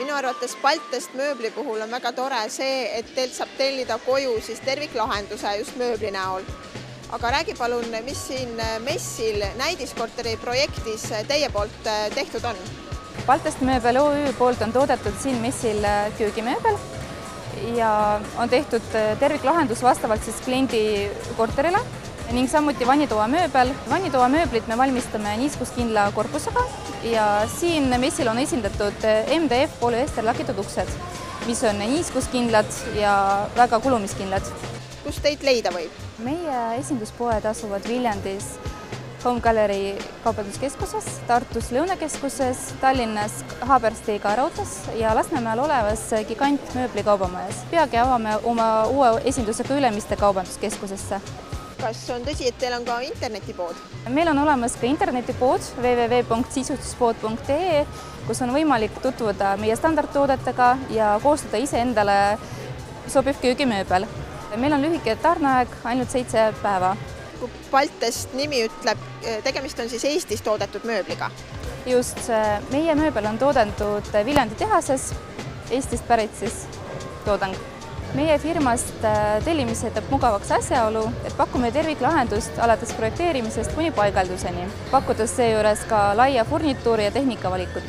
Minu arvates Baltest mööbli puhul on väga tore see, et teilt saab tellida koju siis terviklahenduse just mööbli näol. Aga räägi palun, mis siin messil näidiskorteri projektis teie poolt tehtud on? Baltest mööbel OÜ poolt on toodetud siin messil köögimööbel ja on tehtud terviklahendus vastavalt siis kliendi korterile ning samuti vannitoa mööbel. Vannitoa mööblit me valmistame niiskuskindla korpusega ja siin messil on esindatud MDF polüester lakitud uksed, mis on niiskuskindlad ja väga kulumiskindlad. Kus teid leida võib? Meie esinduspoed asuvad Viljandis Home Gallery kaubanduskeskuses, Tartus Lõunakeskuses, Tallinnas Haaberstiga raudtees ja Lasnamäel olevas Gigant mööblikaubamajas. Peagi avame oma uue esindusega Ülemiste kaubanduskeskusesse. Kas on tõsi, et teil on ka internetipood? Meil on olemas ka internetipood www.sisustuspood.ee, kus on võimalik tutvuda meie standardtoodetega ja koostada ise endale sobiv köögimööbel. Meil on lühike tarneaeg, ainult 7 päeva. Kui Baltest nimi ütleb, tegemist on siis Eestis toodetud mööbliga? Just, meie mööbel on toodetud Viljandi tehases, Eestist pärit siis toodang. Meie firmast tellimise teeb mugavaks asjaolu, et pakume terviklahendust alates projekteerimisest kuni paigalduseni, pakkudes seejuures ka laia furnituuri ja tehnikavalikut.